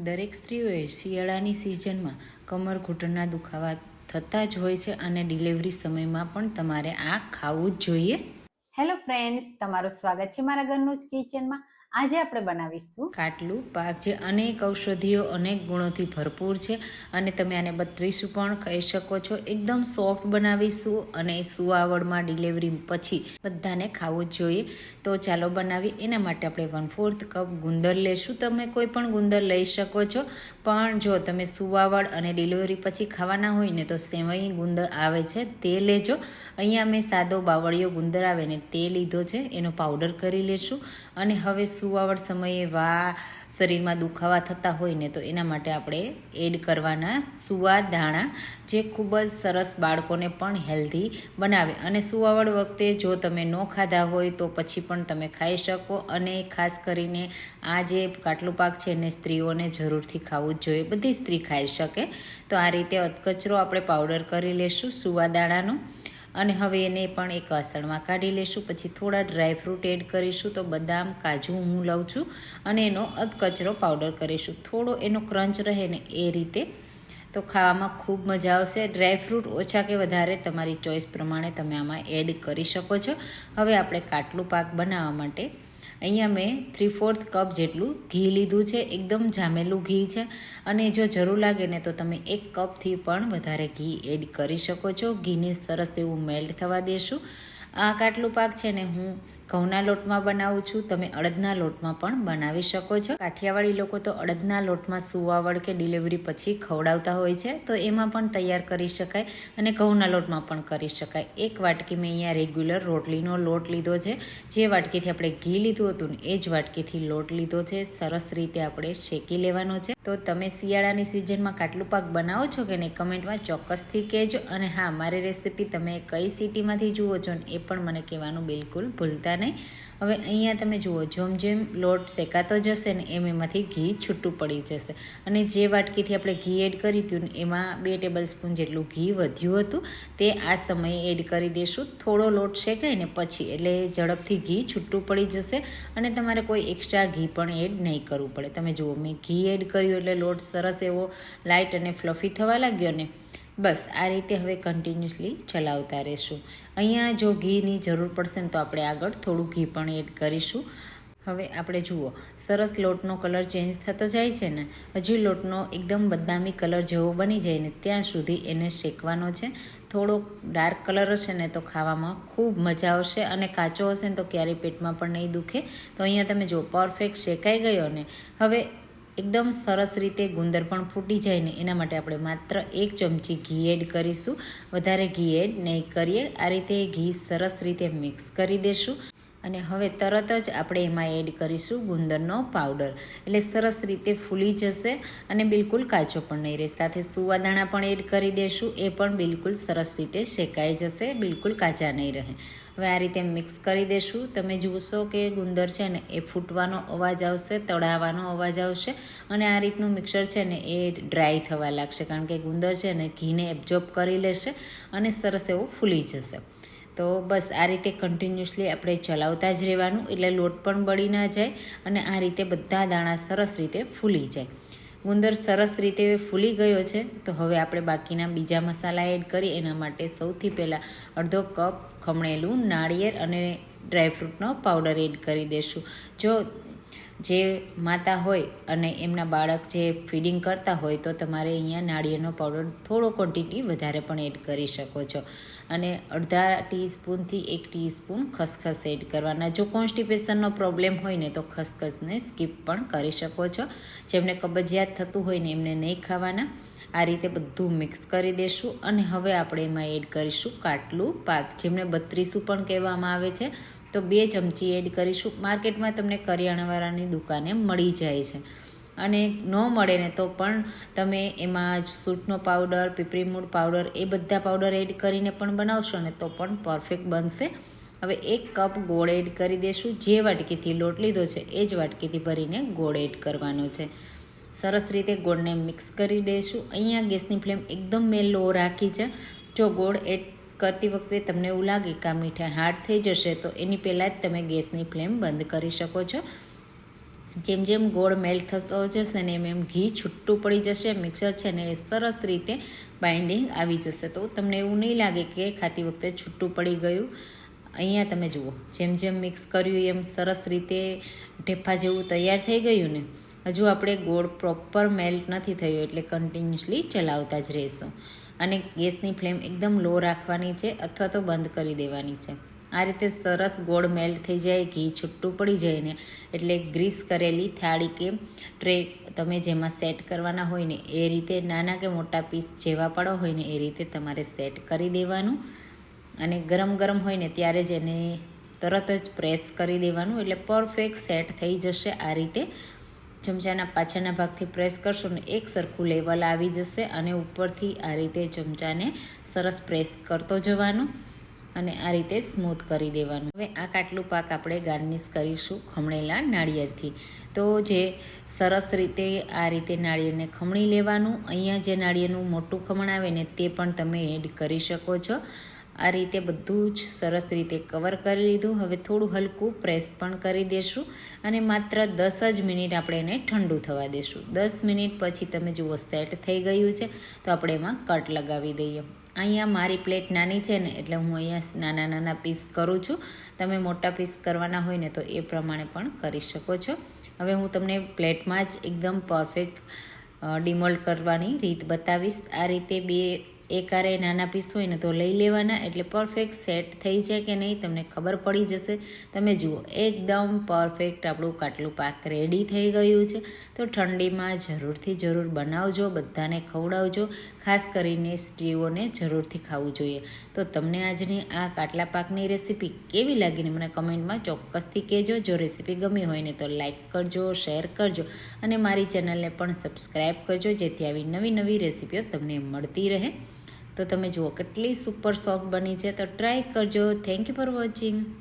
દરેક સ્ત્રીઓએ શિયાળાની સિઝનમાં કમર ઘૂંટણના દુખાવા થતા જ હોય છે અને ડિલિવરી સમયમાં પણ તમારે આ ખાવું જ જોઈએ. હેલો ફ્રેન્ડ્સ, તમારું સ્વાગત છે મારા ઘરનું જ કિચનમાં. આજે આપણે બનાવીશું કાટલું પાક, જે અનેક ઔષધિઓ અનેક ગુણોથી ભરપૂર છે અને તમે આને બત્રીસું પણ ખાઈ શકો છો. એકદમ સોફ્ટ બનાવીશું અને સુવાવડમાં ડિલિવરી પછી બધાને ખાવું જ જોઈએ. તો ચાલો બનાવી. એના માટે આપણે 1/4 કપ ગુંદર લેશું. તમે કોઈ પણ ગુંદર લઈ શકો છો, પણ જો તમે સુવાવડ અને ડિલિવરી પછી ખાવાના હોય ને તો સેવઈ ગુંદર આવે છે તે લેજો. અહીંયા મેં સાદો બાવળિયો ગુંદર આવે ને તે લીધો છે, એનો પાવડર કરી લેશું. અને હવે સુવાવડ સમયે શરીરમાં દુખાવા થતા હોય ને તો એના માટે આપણે એડ કરવાના સુવા દાણા, જે ખૂબ જ સરસ બાળકોને પણ હેલ્ધી બનાવે. અને સુવાવડ વખતે જો તમે ન ખાધા હોય તો પછી પણ તમે ખાઈ શકો. અને ખાસ કરીને આ જે કાટલું પાક છે એને સ્ત્રીઓને જરૂરથી ખાવું જ જોઈએ, બધી સ્ત્રી ખાઈ શકે. તો આ રીતે અધકચરો આપણે પાવડર કરી લેશું સુવા દાણાનો. અને હવે એને પણ એક વાસણમાં કાઢી લેશું. પછી થોડા ડ્રાયફ્રૂટ એડ કરીશું. તો બદામ, કાજુ હું લઉં છું અને એનો અધકચરો પાવડર કરીશું. થોડો એનો ક્રંચ રહે ને એ રીતે, તો ખાવામાં ખૂબ મજા આવશે. ડ્રાયફ્રૂટ ઓછા કે વધારે તમારી ચોઈસ પ્રમાણે તમે આમાં એડ કરી શકો છો. હવે આપણે કાટલું પાક બનાવવા માટે અહીંયા મેં 3/4 કપ જેટલું ઘી લીધું છે. એકદમ જામેલું ઘી છે અને જો જરૂર લાગે ને તો તમે 1 કપથી પણ વધારે ઘી એડ કરી શકો છો. ઘીને સરસ એવું મેલ્ટ થવા દેશું. આ કાટલું પાક છે ને હું ઘઉંના લોટમાં બનાવું છું. તમે અડદના લોટમાં પણ બનાવી શકો છો. કાઠિયાવાડી લોકો તો અડદના લોટમાં સુવાવડ કે ડિલિવરી પછી ખવડાવતા હોય છે, તો એમાં પણ તૈયાર કરી શકાય અને ઘઉંના લોટમાં પણ કરી શકાય. 1 વાટકી મેં અહીંયા રેગ્યુલર રોટલીનો લોટ લીધો છે. જે વાટકીથી આપણે ઘી લીધું હતું ને એ જ વાટકીથી લોટ લીધો છે. સરસ રીતે આપણે શેકી લેવાનો છે. તો તમે શિયાળાની સિઝનમાં કાટલું પાક બનાવો છો કે નહીં, કમેન્ટમાં ચોક્કસથી કહેજો. અને હા, મારી રેસીપી તમે કઈ સિટીમાંથી જુઓ છો ને એ પણ મને કહેવાનું બિલકુલ ભૂલતા નહીં. હવે અહીંયા તમે જુઓ, જેમ લોટ શેકાતો જશે ને એમ એમાંથી ઘી છૂટું પડી જશે. અને જે વાટકીથી આપણે ઘી એડ કર્યું હતું ને એમાં 2 ટેબલ સ્પૂન જેટલું ઘી વધ્યું હતું, તે આ સમયે એડ કરી દઈશું. થોડો લોટ શેકાય ને પછી, એટલે ઝડપથી ઘી છૂટું પડી જશે અને તમારે કોઈ એક્સ્ટ્રા ઘી પણ એડ નહીં કરવું પડે. તમે જુઓ, મેં ઘી એડ કર્યું એટલે લોટ સરસ એવો લાઇટ અને ફ્લફી થવા લાગ્યો ને. બસ આ રીતે હવે કન્ટિન્યુઅસલી ચલાવતા રહેશું. અહીંયા જો ઘીની જરૂર પડશે ને તો આપણે આગળ થોડું ઘી પણ એડ કરીશું. હવે આપણે જુઓ, સરસ લોટનો કલર ચેન્જ થતો જાય છે ને, હજી લોટનો એકદમ બદામી કલર જેવો બની જાય ને ત્યાં સુધી એને શેકવાનો છે. થોડો ડાર્ક કલર હશે ને તો ખાવામાં ખૂબ મજા આવશે અને કાચો હશે ને તો ક્યારેય પેટમાં પણ નહીં દુખે. તો અહીંયા તમે જુઓ, પરફેક્ટ શેકાઈ ગયો ને. હવે એકદમ સરસ રીતે ગુંદર પણ ફૂટી જાય ને એના માટે આપણે માત્ર 1 ચમચી ઘી એડ કરીશું, વધારે ઘી એડ નહીં કરીએ. આ રીતે ઘી સરસ રીતે મિક્સ કરી દેશું. અને હવે તરત જ આપણે એમાં એડ કરીશું ગુંદરનો પાવડર. એટલે સરસ રીતે ફૂલી જશે અને બિલકુલ કાચો પણ નહીં રહે. સાથે સુવાદાણા પણ એડ કરી દઈશું, એ પણ બિલકુલ સરસ રીતે શેકાઈ જશે, બિલકુલ કાચા નહીં રહે. હવે આ રીતે મિક્સ કરી દઈશું. તમે જોશો કે ગુંદર છે ને એ ફૂટવાનો અવાજ આવશે, તળાવવાનો અવાજ આવશે અને આ રીતનું મિક્સર છે ને એ ડ્રાય થવા લાગશે, કારણ કે ગુંદર છે ને ઘીને એબ્ઝોર્બ કરી લેશે અને સરસ એવો ફૂલી જશે. તો બસ આ રીતે કન્ટિન્યુઅસલી આપણે ચલાવતા જ રહેવાનું, એટલે લોટ પણ બળી ના જાય અને આ રીતે બધા દાણા સરસ રીતે ફૂલી જાય. ગુંદર સરસ રીતે ફૂલી ગયો છે. તો હવે આપણે બાકીના બીજા મસાલા એડ કરી. એના માટે સૌથી પહેલાં અડધો કપ ખમણેલું નાળિયેર અને ડ્રાયફ્રૂટનો પાવડર એડ કરી દઈશું. જો જે માતા હોય અને એમના બાળક જે ફીડિંગ કરતા હોય તો તમારે અહીંયા નાળિયેરનો પાવડર થોડો ક્વોન્ટિટી વધારે પણ એડ કરી શકો છો. અને અડધા ટીસ્પૂનથી 1 ટીસ્પૂન ખસખસ એડ કરવાના. જો કોન્સ્ટિપેશનનો પ્રોબ્લેમ હોય ને તો ખસખસને સ્કીપ પણ કરી શકો છો. જેમને કબજિયાત થતું હોય ને એમને નહીં ખાવાના. આ રીતે બધું મિક્સ કરી દઈશું. અને હવે આપણે એમાં એડ કરીશું કાટલું પાક, જેમને 32 પણ કહેવામાં આવે છે. તો 2 ચમચી એડ કરીશું. માર્કેટમાં તમને કરિયાણાવાળાની દુકાને મળી જાય છે. અને ન મળે ને તો પણ તમે એમાં સૂંઠનો પાવડર, પીપળી મૂળ પાવડર, એ બધા પાવડર એડ કરીને પણ બનાવશો ને તો પણ પરફેક્ટ બનશે. હવે 1 કપ ગોળ એડ કરી દઈશું. જે વાટકીથી લોટ લીધો છે એ જ વાટકીથી ભરીને ગોળ એડ કરવાનો છે. સરસ રીતે ગોળને મિક્સ કરી દઈશું. અહીંયા ગેસની ફ્લેમ એકદમ મેં લો રાખી છે. જો ગોળ એડ કરતી વખતે તમને એવું લાગે કે આ મીઠાઈ હાર્ડ થઈ જશે તો એની પહેલાં જ તમે ગેસની ફ્લેમ બંધ કરી શકો છો. જેમ જેમ ગોળ મેલ્ટ થતો જશે ને એમ ઘી છૂટું પડી જશે, મિક્સર છે ને એ સરસ રીતે બાઇન્ડિંગ આવી જશે. તો તમને એવું નહીં લાગે કે ખાતી વખતે છૂટું પડી ગયું. અહીંયા તમે જુઓ, જેમ જેમ મિક્સ કર્યું એમ સરસ રીતે ઢેફા જેવું તૈયાર થઈ ગયું ને. હજુ આપણે ગોળ પ્રોપર મેલ્ટ નથી થયો એટલે કન્ટિન્યુઅસલી ચલાવતા જ રહીશું. અને ગેસની ફ્લેમ એકદમ લો રાખવાની છે અથવા તો બંધ કરી દેવાની છે. આ રીતે સરસ ગોળ મેલ્ટ થઈ જાય, ઘી છૂટું પડી જાય ને એટલે ગ્રીસ કરેલી થાળી કે ટ્રે તમે જેમાં સેટ કરવાના હોય ને એ રીતે નાના કે મોટા પીસ જેવા પડો હોય ને એ રીતે તમારે સેટ કરી દેવાનું. અને ગરમ ગરમ હોય ને ત્યારે જ એને તરત જ પ્રેસ કરી દેવાનું એટલે પરફેક્ટ સેટ થઈ જશે. આ રીતે ચમચાના પાછળના ભાગથી પ્રેસ કરશો ને એક સરખું લેવલ આવી જશે અને ઉપરથી આ રીતે ચમચાને સરસ પ્રેસ કરતો જવાનું અને આ રીતે સ્મૂથ કરી દેવાનું. હવે આ કાટલું પાક આપણે ગાર્નિશ કરીશું ખમણેલા નાળિયેરથી. તો જે સરસ રીતે આ રીતે નાળિયેરને ખમણી લેવાનું. અહીંયા જે નાળિયેરનું મોટું ખમણ આવે ને તે પણ તમે એડ કરી શકો છો. આ રીતે બધું જ સરસ રીતે કવર કરી લીધું. હવે થોડું હલકું પ્રેસ પણ કરી દેશું અને માત્ર 10 જ મિનિટ આપણે એને ઠંડુ થવા દેશું. 10 મિનિટ પછી તમે જુઓ સેટ થઈ ગયું છે તો આપણે એમાં કટ લગાવી દઈએ. અહીંયા મારી પ્લેટ નાની છે ને એટલે હું અહીંયા નાના નાના પીસ કરું છું. તમે મોટા પીસ કરવાના હોય ને તો એ પ્રમાણે પણ કરી શકો છો. હવે હું તમને પ્લેટમાં જ એકદમ પરફેક્ટ ડિમોલ્ડ કરવાની રીત બતાવીશ. આ રીતે એક આરે નાના પીસ હોય ને તો લઈ લેવાના એટલે પરફેક્ટ સેટ થઈ જાય કે નહીં તમને ખબર પડી જશે. તમે જુઓ એકદમ પરફેક્ટ આપણું કાટલું પાક રેડી થઈ ગયું છે. તો ઠંડીમાં જરૂરથી જરૂર બનાવજો, બધાને ખવડાવજો. ખાસ કરીને સ્ત્રીઓને જરૂરથી ખાવું જોઈએ. તો તમને આજની આ કાટલા પાકની રેસીપી કેવી લાગીને મને કમેન્ટમાં ચોક્કસથી કહેજો. જો રેસીપી ગમી હોય ને તો લાઈક કરજો, શેર કરજો અને મારી ચેનલને પણ સબસ્ક્રાઈબ કરજો જેથી આવી નવી નવી રેસીપીઓ તમને મળતી રહે. તો તમે જુઓ કેટલી સુપર સોફ્ટ બની છે. તો ટ્રાય કરજો. Thank you for watching.